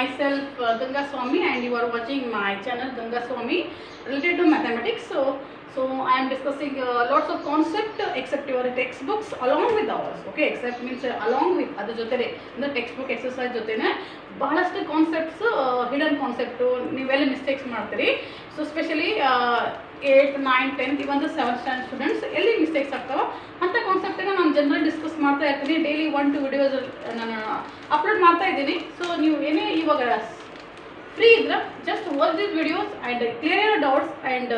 myself Ganga Swami, and you are watching my channel Ganga Swami related to mathematics. So I am discussing lots of concept except your textbooks along with ours. Okay, except means along with other jotele the textbook exercise jotene ಬಹಳಷ್ಟು concepts hidden concept ನೀವೆಲ್ಲ mistakes ಮಾಡ್ತೀರಿ. So specially 8th 9th 10th ಇವನ್ 7th standard students ಎಲ್ಲಿ mistakes ಆಗ್ತಾವ ಅಂತ ಕಾನ್ಸೆಪ್ಟನ್ನು ನಾನು general discuss ಮಾಡ್ತಾ ಇರ್ತೀನಿ. Daily 1-2 videos ನಾನು ಅಪ್ಲೋಡ್ ಮಾಡ್ತಾ ಇದ್ದೀನಿ. ಸೊ ನೀವು ಏನೇ ಇವಾಗ ಫ್ರೀ ಇದ್ರೆ just watch this videos and clear your doubts and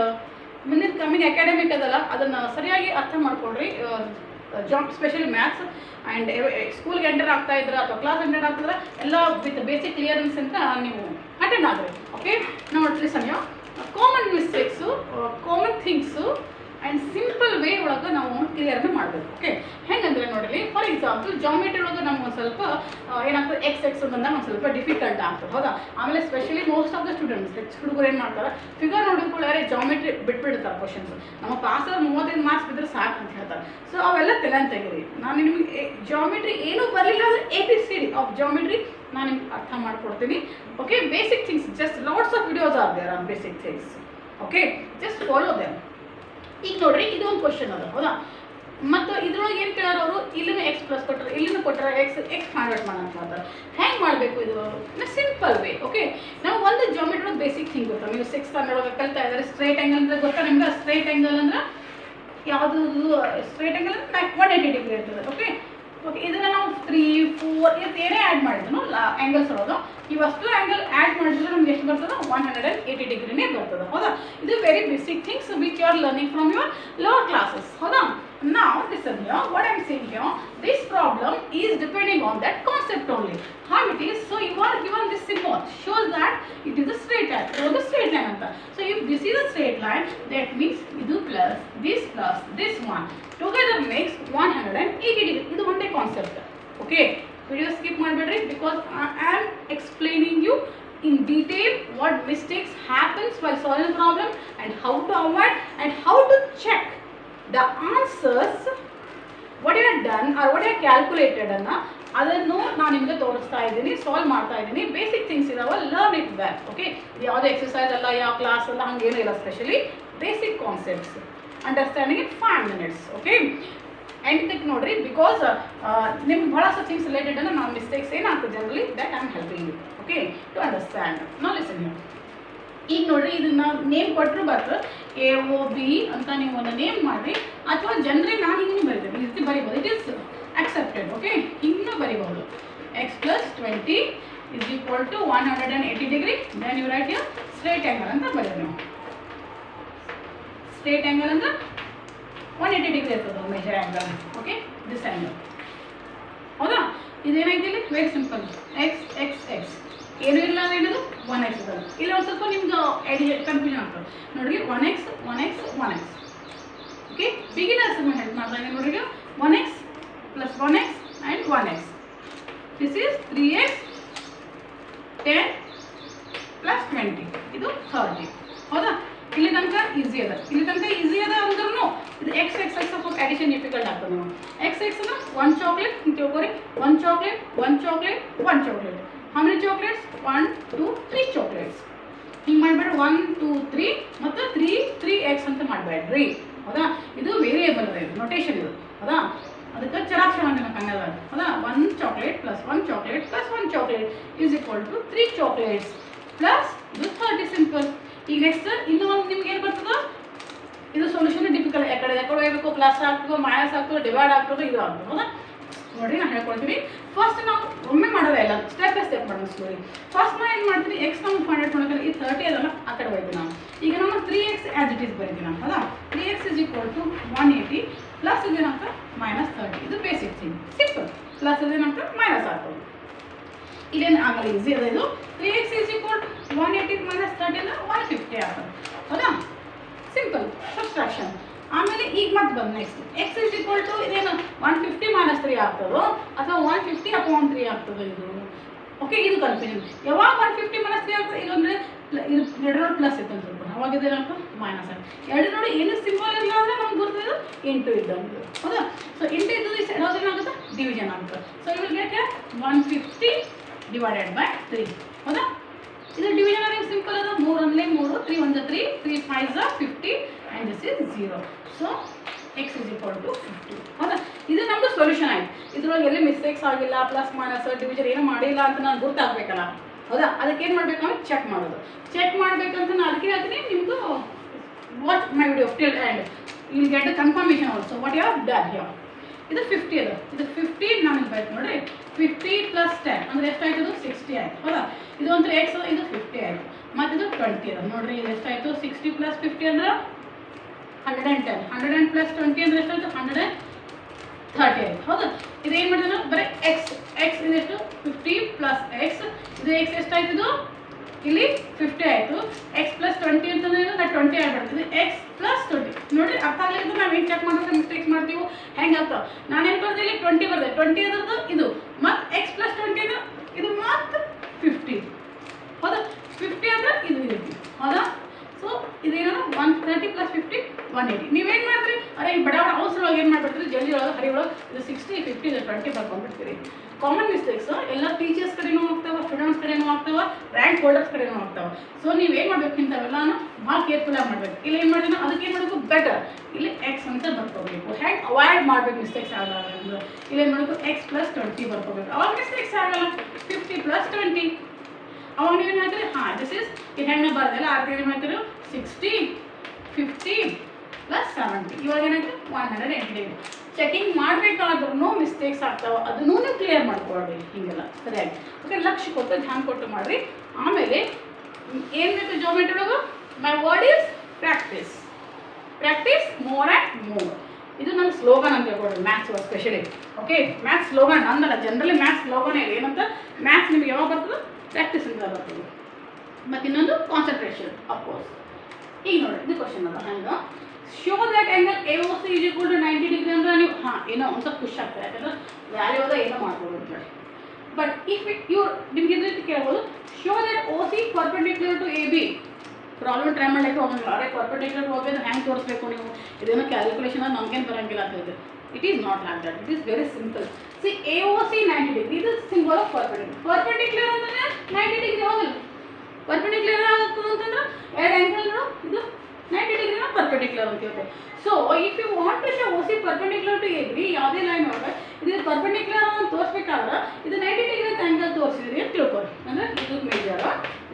ಮುಂದಿನ ಕಮ್ಮಿಂಗ್ ಅಕಾಡೆಮಿಕ್ ಅದಲ್ಲ ಅದನ್ನು ಸರಿಯಾಗಿ ಅರ್ಥ ಮಾಡ್ಕೊಳ್ರಿ. ಜಾಬ್ ಸ್ಪೆಷಲಿ ಮ್ಯಾಥ್ಸ್ ಆ್ಯಂಡ್ ಸ್ಕೂಲ್ಗೆ ಎಂಟರ್ ಆಗ್ತಾ ಇದ್ರೆ ಅಥವಾ ಕ್ಲಾಸ್ ಎಂಟರ್ ಆಗ್ತಿದ್ರೆ ಎಲ್ಲ ವಿತ್ ಬೇಸಿಕ್ ಕ್ಲಿಯರೆನ್ಸ್ ಅಂತ ನೀವು ಅಟೆಂಡ್ ಆಗ್ರಿ. ಓಕೆ, ನಾವು listen you common mistakes, common things and simple way ಒಳಗೆ ನಾವು ಕ್ಲಿಯರ್ನ ಮಾಡಬೇಕು. ಓಕೆ, ಹೆಂಗಂದ್ರೆ ನೋಡಿರಿ, ಫಾರ್ ಎಕ್ಸಾಂಪಲ್ ಜಾಮೆಟ್ರಿ ಒಳಗೆ ನಮ್ಗೆ ಒಂದು ಸ್ವಲ್ಪ ಏನಾಗ್ತದೆ ಎಕ್ಸ್ ಬಂದಾಗ ಒಂದು ಸ್ವಲ್ಪ ಡಿಫಿಕಲ್ಟ್ ಆಗ್ತದೆ, ಹೌದಾ. ಆಮೇಲೆ specially most of the students ಹುಡುಗರು ಏನು ಮಾಡ್ತಾರೆ, ಫಿಗರ್ ನೋಡಿಕೊಳ್ಳಾರೆ ಜಾಮೆಟ್ರಿ ಬಿಟ್ಬಿಡ್ತಾರೆ ಕ್ವಶನ್ಸ್. ನಮ್ಮ ಪಾಸಲ್ಲಿ 35 ಮಾರ್ಕ್ಸ್ ಬಿದ್ದರೆ ಸಾಕು ಅಂತ ಹೇಳ್ತಾರೆ. ಸೊ ಅವೆಲ್ಲ ತಲೆನ ತೆಗೀರಿ. ನಾನು ನಿಮಗೆ ಜಾಮೆಟ್ರಿ ಏನೂ ಬರಲಿಲ್ಲ ಅಂದರೆ ABCD ಆಫ್ ಜಾಮೆಟ್ರಿ ನಾನು ನಿಮ್ಗೆ ಅರ್ಥ ಮಾಡ್ಕೊಡ್ತೀನಿ. Okay, basic things, just lots of videos are there on basic things. Okay, just follow them. ಈಗ ನೋಡ್ರಿ, ಇದು ಒಂದು ಕ್ವಶನ್ ಅದ, ಹೌದಾ. ಮತ್ತು ಇದ್ರೊಳಗೆ ಏನು ಕೇಳೋರು ಅವರು, ಇಲ್ಲಿನೂ ಎಕ್ಸ್ ಪ್ಲಸ್ ಕೊಟ್ಟರೆ ಇಲ್ಲಿನೂ ಕೊಟ್ಟರೆ ಎಕ್ಸ್ ಕಾನ್ವರ್ಟ್ ಮಾಡೋಣ ಮಾಡ್ತಾರೆ. ಹೆಂಗೆ ಮಾಡಬೇಕು ಇದು ಸಿಂಪಲ್ ವೇ. ಓಕೆ, ನಾವು ಒಂದು ಜಾಮೆಟ್ರಿ ಬೇಸಿಕ್ ಥಿಂಗ್ ಗೊತ್ತಾ, ನೀವು 6th ಸ್ಟ್ಯಾಂಡರ್ಡ್ ಒಳಗೆ ಕಲಿತಾ ಇದ್ದಾರೆ. ಸ್ಟ್ರೈಟ್ ಆ್ಯಂಗಲ್ ಅಂದರೆ ಗೊತ್ತಾ ನಿಮ್ಗೆ? ಸ್ಟ್ರೈಟ್ ಆ್ಯಂಗಲ್ ಅಂದ್ರೆ ಯಾವುದು? ಸ್ಟ್ರೈಟ್ ಆ್ಯಂಗಲ್ ಅಂದ್ರೆ 180 ಡಿಗ್ರಿ ಇರ್ತದೆ. ಓಕೆ ಓಕೆ, ಇದನ್ನು ನಾವು 3, 4 ಇದು ಏನೇ ಆ್ಯಡ್ ಮಾಡಿದ್ರು ಆ್ಯಂಗಲ್ಸ್ ಒಳಗೆ ಇವಷ್ಟು ಆ್ಯಂಗಲ್ ಆ್ಯಡ್ ಮಾಡಿದ್ರೆ ನಮ್ಗೆ ಎಷ್ಟು ಬರ್ತದೆ? 180 ಡಿಗ್ರಿನೇ ಬರ್ತದೆ, ಹೌದಾ. ಇದು very basic things which you are learning from your lower classes, ಹೌದಾ. Now listen here, what I am saying here, this problem is depending on that concept only, how it is. So you are given this symbol shows that it is a straight line, or the straight line anta. So if this is a straight line, that means idu plus this one together makes 180 degree. Idu one day concept. Okay, video skip madbedri because I am explaining you in detail what mistakes happens while solving the problem and how to avoid and how to check the answers, what you have done or what you have calculated ಅನ್ನ ಅದನ್ನು ನಾನು ನಿಮಗೆ ತೋರಿಸ್ತಾ ಇದ್ದೀನಿ, solve ಮಾಡ್ತಾ ಇದ್ದೀನಿ. Basic things ಇದಾವೆ, learn it well. Okay, ಯಾವುದೇ ಎಕ್ಸಸೈಸ್ ಅಲ್ಲ, ಯಾವ ಕ್ಲಾಸ್ ಅಲ್ಲ, ಹಂಗೇನೂ ಇಲ್ಲ. Specially basic concepts understanding in 5 minutes. Okay, and ಇದಕ್ಕೆ ನೋಡ್ರಿ, ಬಿಕಾಸ್ ನಿಮ್ಗೆ ಭಾಳಷ್ಟು ಥಿಂಗ್ಸ್ ರಿಲೇಟೆಡ್ ಅನ್ನ ನಾವು ಮಿಸ್ಟೇಕ್ಸ್ ಏನಾಗ್ತದೆ generally that I am helping you. Okay, to understand. Now listen you. ಈಗ ನೋಡ್ರಿ, ಇದನ್ನ ನೇಮ್ ಕೊಟ್ಟರು ಬರ್ತದೆ AOB ಅಂತ ನೀವು ಒಂದು ನೇಮ್ ಮಾಡಿರಿ, ಅಥವಾ ಜನರೇ ನಾನು ಹಿಂಗೆ ಬರೀತೀನಿ, ಈ ರೀತಿ ಬರೀಬೋದು. It is accepted. ಓಕೆ, ಹಿಂಗೆ ಬರೀಬಹುದು. x plus 20 is equal to 180 degree. Then you write here straight angle ಅಂತ ಬರೀರಿ ನೀವು. ಸ್ಟ್ರೇಟ್ ಆ್ಯಂಗಲ್ ಅಂದ್ರೆ 180 ಡಿಗ್ರಿ ಇರ್ತದೆ measure angle. Okay, this angle, ಹೌದಾ. ಇದೇನಾಯ್ತಿಲ್ಲ, ವೆರಿ ಸಿಂಪಲ್. x ಏನು ಇಲ್ಲ ಅಂದ್ರೆ ಏನದು 1x ಇದಲ್ಲ. ಇಲ್ಲಿ ಒಂದು ಸ್ವಲ್ಪ ನಿಮ್ಗೆ ಕನ್ಫ್ಯೂಷನ್ ಆಗ್ತದೆ ನೋಡ್ರಿ. 1x. ಓಕೆ, ಬಿಗಿನರ್ಸ್ ಹೆಲ್ಪ್ ಮಾಡ್ತಾ ಇದ್ದೀನಿ ನೋಡ್ರಿ. 1x plus 1x and 1x. This is 3x 10 plus 20. ಇದು 30, ಹೌದಾ. ಇಲ್ಲಿ ತನಕ ಈಸಿ ಅದ, ಅಂದ್ರೂ ಇದು x ಸ್ವಲ್ಪ ಅಡಿಷನ್ ಡಿಫಿಕಲ್ಟ್ ಆಗ್ತದೆ. ನಾವು x ಅಂದ್ರೆ 1 ಚಾಕ್ಲೇಟ್ ತಿಳ್ಕೊರಿ. 1 chocolate. How many chocolates? 1, 2, 3 chocolates. ಹಿಂಗೆ ಮಾಡಬೇಡ್ರಿ. 1, 2, 3 ಮತ್ತು 3x ಅಂತ ಮಾಡಬೇಡ್ರಿ, ಹೌದಾ. ಇದು ವೇರಿಯೇಬಲ್ ಇದೆ, ನೊಟೇಷನ್ ಇದು, ಹೌದಾ. ಅದಕ್ಕೆ ಚರಾಕ್ಷರ ಅಂತ ಕನ್ನಡ, ಹೌದಾ. 1 chocolate plus 1 chocolate plus 1 chocolate is equal to 3 chocolates plus ಇದು 30. ಸಿಂಪಲ್. ಈಗ ನೆಕ್ಸ್ಟ್ ಇನ್ನೂ ಒಂದು ನಿಮ್ಗೆ ಏನು ಬರ್ತದೆ, ಇದು ಸೊಲ್ಯೂಷನ್ ಡಿಫಿಕಲ್ಟ್. ಯಾಕಡೆ ಹೋಗಬೇಕು, ಪ್ಲಸ್ ಆಗ್ತದೆ, ಮೈನಸ್ ಆಗ್ತದೆ, ಡಿವೈಡ್ ಆಗ್ತದೆ, ಇದು ಆಗ್ತದೆ, ಹೌದಾ. ನೋಡಿರಿ, ನಾನು ಹೇಳ್ಕೊಡ್ತೀನಿ. ಫಸ್ಟ್ ನಾವು ಒಮ್ಮೆ ಮಾಡೋದೇ ಇಲ್ಲ, ಸ್ಟೆಪ್ ಬೈ ಸ್ಟೆಪ್ ಮಾಡೋಣ ಸ್ಟೋರಿ. ಫಸ್ಟ್ ನಾನು ಏನು ಮಾಡ್ತೀನಿ, ಎಕ್ಸ್ ನಾವು ಫೈಂಡ್ ಔಟ್ ಮಾಡೋಕೆ ಈ 30 ಅದಲ್ಲ ಆ ಕಡೆ ಹೋಗ್ತೀನಿ ನಾನು. ಈಗ ನಮ್ಮ 3x ಆ್ಯಸ್ ಇಟ್ ಈಸ್ ಬರೀತೀನಿ ನಾನು, ಹೌದಾ. 3x is equal to 180 plus ಇದೇನಂತ -30. ಇದು ಬೇಸಿಕ್ ಥಿಂಗ್, ಸಿಂಪಲ್. ಪ್ಲಸ್ ಇದೇನಂತ ಮೈನಸ್ ಆಗ್ತದೆ, ಇದೇನು ಆಗಲ್ಲ, ಈಸಿ ಅದ ಇದು. 3x is equal to 180 minus 30 ಅಂದರೆ 150 ಆಗ್ತದೆ, ಹೌದಾ. Simple subtraction. ಆಮೇಲೆ ಈಗ ಮತ್ತೆ ಬಂದು next x is equal to ಇದೇನು 150 minus 3 ಆಗ್ತದೋ ಅಥವಾ 150 upon 3 ಆಗ್ತದೋ ಇದು. ಓಕೆ, ಇದು ಕನ್ಫ್ಯೂಷನ್. ಯಾವಾಗ 150 minus 3 ಆಗ್ತದೆ, ಇದು ಅಂದರೆ ಇದು ಎರಡರ ಪ್ಲಸ್ ಇತ್ತು ಅಂತ ಅವಾಗ ಇದೇನಂತ ಮೈನಸ್ ಆಗಿ. ಎರಡು ನೋಡಿ ಏನು ಸಿಂಪಲ್ ಇಲ್ಲ ಅಂದರೆ ನಮ್ಗೆ ಗೊತ್ತಿದ್ದು ಇಂಟು ಇದ್ದಂಗೆ, ಹೌದಾ. ಸೊ ಇಂಟು ಇದ್ದು ಏನಾಗುತ್ತೆ, ಡಿವಿಷನ್ ಆಗುತ್ತೆ. ಸೊ ಇವಾಗ ಗೆಟ್ 150 ಡಿವೈಡೆಡ್ ಬೈ 3 ಹೌದಾ. ಇದು ಡಿವಿಷನ್ ಆಗಿ ಸಿಂಪಲ್ ಅದ. 3 ಅಂದರೆ 3, 3 1 3, 3 5 50 and this is 0. So x is equal to 50 ಹೌದಾ. ಇದು ನಮ್ಮದು ಸೊಲ್ಯೂಷನ್ ಆಯಿತು. ಇದ್ರೊಳಗೆ ಎಲ್ಲಿ ಮಿಸ್ಟೇಕ್ಸ್ ಆಗಿಲ್ಲ, ಪ್ಲಸ್ ಮೈನಸ್ ಡಿವಿಷನ್ ಏನೂ ಮಾಡಿಲ್ಲ ಅಂತ ನಾನು ಗೊತ್ತಾಗಬೇಕಲ್ಲ ಹೌದಾ. ಅದಕ್ಕೆ ಏನು ಮಾಡಬೇಕು ನಾವು ಚೆಕ್ ಮಾಡೋದು. ಚೆಕ್ ಮಾಡಬೇಕಂತ ನಾನು ಅದಕ್ಕೆ ಹೇಳ್ತೀನಿ, ನಿಮ್ಮದು watch my video till end, you will get the confirmation also what you have done here. ಇದು 50 ಅದ. ಇದು 50 ನನಗೆ ಬೇಕು ನೋಡಿರಿ. 50 + 10 ಅಂದರೆ ಎಷ್ಟಾಯ್ತು? ಇದು 60 ಆಯಿತು ಹೌದಾ. ಇದು ಅಂದರೆ ಎಕ್ಸ್, ಇದು 50 ಆಯಿತು. ಮತ್ತು ಇದು 20 ಅದ ನೋಡಿರಿ. ಇದು ಎಷ್ಟಾಯಿತು? 60 + 50 ಅಂದ್ರೆ 110. 100 + 20 ಅಂದರೆ ಎಷ್ಟಾಯಿತು? 130 ಆಯಿತು ಹೌದಾ. ಇದು ಏನು ಮಾಡಿದ್ರೆ ನಾವು ಬರೀ ಎಕ್ಸ್ ಇದೆಷ್ಟು? 50 + x. ಇದು ಎಕ್ಸ್ ಎಷ್ಟಾಯ್ತು? ಇದು ಇಲ್ಲಿ 50 ಆಯಿತು. x + 20 ಅಂತಂದ್ರೆ ನಾನು 20 ಆಗ್ಬಿಡ್ತೀನಿ. x + 20 ನೋಡಿರಿ. ಅರ್ಥ ಆಗಲಿಲ್ಲ ನಾವು ಏನು ಚೆಕ್ ಮಾಡ್ಬೇಕು, ಮಿಸ್ಟೇಕ್ಸ್ ಮಾಡ್ತೀವಿ ಹೆಂಗೆ ಆಗ್ತಾವೆ. ನಾನೇನು ಬರ್ದೆ ಇಲ್ಲಿ 20 ಬರ್ದೆ. 20 ಅದರದ್ದು ಇದು ಮತ್ತು x + 20 ಅಂದ್ರೆ ಇದು ಮತ್ತು 50 ಹೌದಾ. 50 ಅಂದ್ರೆ ಇದು ರೀತಿ ಹೌದಾ. ಸೊ ಇದೇನು 130 + 50 180. ನೀವೇನು ಮಾಡ್ತೀರಿ? ಅರೆ ಈ ಬಡ ಅವಸರೊಳಗೆ ಏನು ಮಾಡ್ಬಿಡ್ತೀರಿ? ಜಲ್ದಿ ಒಳಗೆ ಹರಿ ಒಳಗೆ ಇದು 60 50 ಇದು 20 ಬರ್ಕೊಂಡ್ಬಿಡ್ತೀರಿ. ಕಾಮನ್ ಮಿಸ್ಟೇಕ್ಸ್ ಎಲ್ಲ ಟೀಚರ್ಸ್ ಕಡೆನೂ ಆಗ್ತಾವೆ, ಸ್ಟೂಡೆಂಟ್ಸ್ ಕಡೆನೂ ಆಗ್ತಾವೆ, ರ್ಯಾಂಕ್ ಹೋಲ್ಡರ್ಸ್ ಕಡೆನೂ ಆಗ್ತಾವೆ. ಸೊ ನೀವೇನು ಮಾಡಬೇಕು? ಇಂಥವೆಲ್ಲನೂ ಭಾಳ ಕೇರ್ಫುಲ್ಲಾಗಿ ಮಾಡಬೇಕು. ಇಲ್ಲಿ ಏನು ಮಾಡಿದ್ರೆ ಅದಕ್ಕೆ ಏನು ಮಾಡಬೇಕು? ಬೆಟರ್ ಇಲ್ಲಿ ಎಕ್ಸ್ ಅಂತ ಬರ್ಕೋಬೇಕು. ಹೆಂಗೆ ಅವಾಯ್ಡ್ ಮಾಡಬೇಕು ಮಿಸ್ಟೇಕ್ಸ್ ಆಗಲ್ಲ ಅಂದ್ರೆ ಇಲ್ಲಿ ಏನು ಮಾಡಬೇಕು? x + 20 ಬರ್ಕೋಬೇಕು. ಅವಾಗ ಮಿಸ್ಟೇಕ್ಸ್ ಆಗಲ್ಲ. 50 + 20 ಅವಾಗ ನೀವೇನು ಹೇಳ್ತೀರಿ? ಹಾಂ ದಿಸ್ ಇಸ್ ಇದು ಹೆಣ್ಣೆ ಬರ್ದಲ್ಲ. ಅದಕ್ಕೆ ಏನು ಮಾಡ್ತೀರಿ? 60 50 + 70 ಇವಾಗ ಏನಾಯ್ತು? 180. ಚೆಕಿಂಗ್ ಮಾಡಬೇಕಾದ್ರೂ ಮಿಸ್ಟೇಕ್ಸ್ ಆಗ್ತಾವೆ, ಅದನ್ನೂ ನೀವು ಕ್ಲಿಯರ್ ಮಾಡ್ಕೊಳ್ರಿ ಹಿಂಗೆಲ್ಲ ಸರಿಯಾಗಿ. ಓಕೆ, ಲಕ್ಷ್ಯ ಕೊಟ್ಟು ಧ್ಯಾನ ಕೊಟ್ಟು ಮಾಡಿರಿ. ಆಮೇಲೆ ಏನು ಬೇಕು ಜಾಮೆಟ್ರಿ ಒಳಗೆ? My word is practice. Practice more and more. ಇದು ನನ್ನ ಸ್ಲೋಗನ್ ಅಂತ ಹೇಳ್ಕೊಡ್ರಿ maths specially. Okay, maths slogan ಅಂದಲ್ಲ, ಜನರಲಿ ಮ್ಯಾಥ್ಸ್ ಸ್ಲೋಗನ್ ಇದೆ. ಏನಂತ ಮ್ಯಾಥ್ಸ್ ನಿಮ್ಗೆ ಯಾವಾಗ ಬರ್ತದೆ? ಪ್ರಾಕ್ಟೀಸ್ ಅಂತ ಬರ್ತದೆ. ಮತ್ತು ಇನ್ನೊಂದು ಕಾನ್ಸಂಟ್ರೇಷನ್ ಅಫ್ಕೋರ್ಸ್. ಈಗ ನೋಡಿ ಇದು ಕ್ವಶನ್ ಅದ. ಹಂಗೆ show that angle AOC is equal to 90 degree ಅಂದ್ರೆ ನೀವು ಹಾಂ ಏನೋ ಒಂದು ಸ್ವಲ್ಪ ಖುಷಿ ಆಗ್ತದೆ, ಯಾಕಂದ್ರೆ ವ್ಯಾಲ್ಯೂ ಅದ ಏನೋ ಮಾಡ್ಬೋದು ಅಂತೇಳಿ. ಬಟ್ ಇಫ್ ನಿಮ್ಗೆ ಇದ್ರ ರೀತಿ ಕೇಳ್ಬೋದು, show that OC perpendicular to AB. Problem try ಮಾಡಲಿಕ್ಕೆ ಹೋಗಂಗಿಲ್ಲ. ಅದೇ ಪರ್ಪೆಂಡಿಕ್ಯುಲರ್ ಹೋಗಿ ಅಂದ್ರೆ ಹೆಂಗೆ ತೋರಿಸ್ಬೇಕು ನೀವು? ಇದೇನೋ ಕ್ಯಾಲ್ಕುಲೇಷನ್ ನಮಗೇನು ಬರೋಂಗಿಲ್ಲ ಅಂತ ಹೇಳ್ತೀವಿ. It is not like that. It is very simple. C AOC 90 degree ಇದು ಸಿಂಬಲ್ ಆಫ್ ಪರ್ಪೆಂಡಿಕ್ಯುಲರ್. ಪರ್ಪೆಂಡಿಕ್ಯುಲರ್ ಅಂದರೆ 90 ಡಿಗ್ರಿ ಹೋಗಲ್ಲ. ಪರ್ಪೆಂಡಿಕ್ಯುಲರ್ ಆಗ್ತದೆ ಅಂತಂದ್ರೆ ಎರಡು ಆ್ಯಂಗಲ್ಗಳು ಇದು 90 ಡಿಗ್ರಿನ ಪರ್ಪೆಂಡಿಕ್ಯುಲರ್ ಅಂತ ಹೇಳ್ತೇವೆ. So if you want to show OC perpendicular to AB, ಯಾವುದೇ ಲೈನ್ ಒಳಗೆ ಇದು ಪರ್ಪೆಂಡಿಕ್ಯುಲರ್ ಅಂತ ತೋರಿಸ್ಬೇಕಾದ್ರೆ ಇದು 90 ಡಿಗ್ರಿ ಅಂತ ಆ್ಯಂಗಲ್ ತೋರಿಸಿದ್ರಿ ಅಂತ ತಿಳ್ಕೊರಿ. ಅಂದರೆ ಇದು ಮೇಜರ್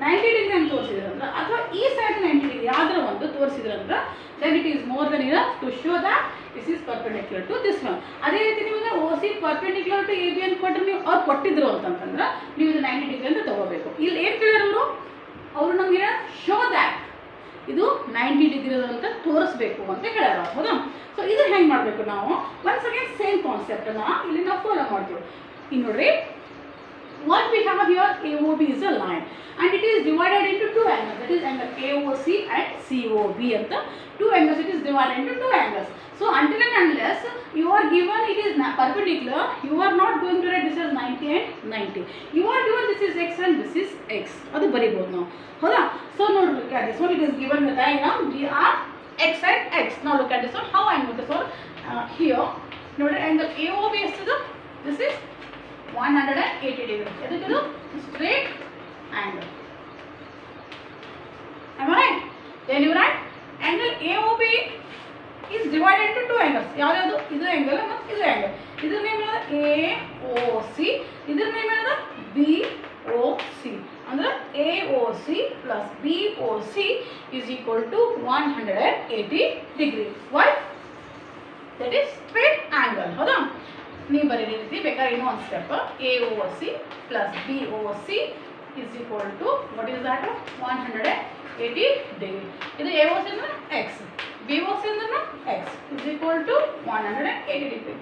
90 ಡಿಗ್ರಿ ಅಂತ ತೋರಿಸಿದ್ರೆ ಅಂದ್ರೆ, ಅಥವಾ ಈ ಸೈಡ್ 90 ಡಿಗ್ರಿ ಯಾವ್ದಾರ ಒಂದು ತೋರಿಸಿದ್ರೆ ಅಂದ್ರೆ then it is more than enough to show that this is perpendicular to this one. ಅದೇ ರೀತಿ ನಿಮಗೆ OC ಪರ್ಪೆಂಡಿಕ್ಯುಲರ್ ಟು AB ಅಂತ ಕೊಟ್ಟರೆ ನೀವು ಅವ್ರು ಕೊಟ್ಟಿದ್ರು ಅಂತಂತಂದ್ರೆ ನೀವು ಇದು 90 ಡಿಗ್ರಿ ಅಂತ ತಗೋಬೇಕು. ಇಲ್ಲಿ ಏನು ಕೇಳಿದ್ರು ಅವರು ನಮಗೆ ಶೋ ದ್ಯಾಟ್ ಇದು 90 ಡಿಗ್ರಿ ಅಂತ ತೋರಿಸ್ಬೇಕು ಅಂತ ಹೇಳ್ಯಾರ ಹೌದಾ. ಸೊ ಇದು ಹೆಂಗೆ ಮಾಡಬೇಕು ನಾವು? ಒನ್ಸ್ ಅಗೇನ್ ಸೇಮ್ ಕಾನ್ಸೆಪ್ಟನ್ನು ಇಲ್ಲಿ ನಾವು ಫಾಲೋ ಮಾಡ್ತೀವಿ. ಇನ್ನು ನೋಡ್ರಿ, what we have here AOB is a line and it is divided into two angles, that is angle AOC and COB anta two angles, it is divided into two angles. So until and unless you are given it is perpendicular, you are not going to write this as 90 and 90. You are given this is x and this is x. adu baribodu now hauda. So now look at this one, it is given the diagram we are x and x. Now look at this one, how I am going to solve. Here note angle AOB is this is 180 degree. This is straight angle. Am I right? Then you write angle AOB is divided into two angles. ಯಾವ್ದು? ಇದು angle ಮತ್ತು ಇದು angle. ಇದರ name ಏನದ? AOC. ಇದರ name ಏನದ? BOC. ಅಂದ್ರೆ AOC plus BOC is equal to 180 degree. Why? That is straight angle. ಹೌದಾ? ನೀವು ಬರೀರಿ ರೀತಿ ಬೇಕಾದ್ರೆ ಇನ್ನೂ ಒಂದು step. AOC plus BOC is equal to what is that? 180 degree. ಇದು AOC ಅಂದ್ರೆ x, BOC ಅಂದ್ರೆ x is equal to 180 degree.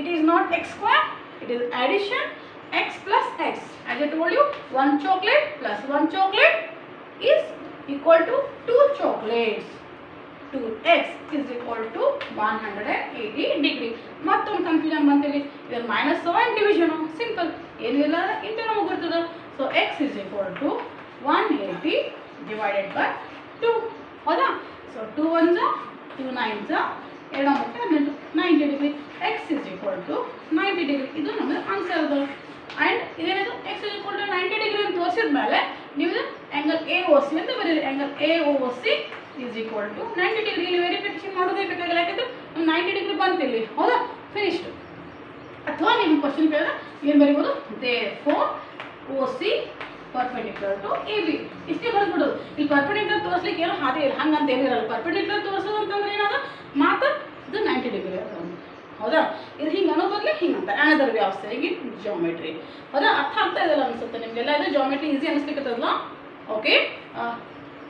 It is not x square, it is addition x plus x. As I told you, 1 chocolate plus 1 chocolate is equal to 2 chocolates. 2x is equal to 180 degree. ಮತ್ತೊಂದು confusion ಬಂತೀವಿ, ಇದನ್ನು minus and division simple ಏನಿಲ್ಲ into ನಮಗೆ ಗೊತ್ತದ. So x is equal to 180 divided by 2. ಹೌದಾ? So 2 1s 2 9s 2 9 90 degree. x is equal to 90 degree. ಇದು ನಮಗೆ answer ಅದ. ಆ್ಯಂಡ್ ಇದೇನಿದು x is equal to 90 degree ಅಂತ ತೋರಿಸಿದ ಮೇಲೆ ನೀವು ಆ್ಯಂಗಲ್ ಎ ಒ ಸಿ ಅಂತ ಬರೀರಿ. Angle A O C is equal to 90 degree. ಇಲ್ಲಿ ವೆರಿಫಿಕೇಶನ್ ಮಾಡೋದೇ ಬೇಕಾಗಿಲ್ಲ, ಯಾಕಂದರೆ 90 ಡಿಗ್ರಿ ಬಂತಿಲ್ಲಿ, ಹೌದಾ, ಫಿನಿಶ್ಡ್. ಅಥವಾ ನಿಮ್ಮ ಕ್ವಶನ್ ಕೇಳಿದ್ರೆ ಏನು ಬರೀಬೋದು, therefore O C perpendicular to A B, ಇಷ್ಟೇ ಬರ್ಬಿಡೋದು. ಇಲ್ಲಿ ಪರ್ಪೆಂಡಿಕ್ಯುಲರ್ ತೋರಿಸ್ಲಿಕ್ಕೆ ಏನೋ ಹಾದಿ ಇಲ್ಲ, ಹಂಗಂತ ಏನಿರಲ್ಲ. ಪರ್ಪೆಂಡಿಕ್ಯುಲರ್ ತೋರಿಸೋದು ಅಂತಂದ್ರೆ ಏನಾದ ಮಾತ್ರ ಇದು 90 ಡಿಗ್ರಿ ಅದ, ಹೌದಾ. ಇದು ಹಿಂಗೆ ಅನ್ನೋ ಬದಲು ಹಿಂಗಂತ another way of saying it geometry. ಹೌದಾ, ಅರ್ಥ ಆಗ್ತಾ ಇದೆಲ್ಲ ಅನಿಸುತ್ತೆ ನಿಮಗೆಲ್ಲ. ಇದು ಜಾಮೆಟ್ರಿ ಈಸಿ ಅನಿಸ್ಲಿಕ್ಕತ್ತದಲ್ಲ. Okay,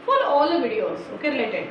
follow all the videos, okay, related.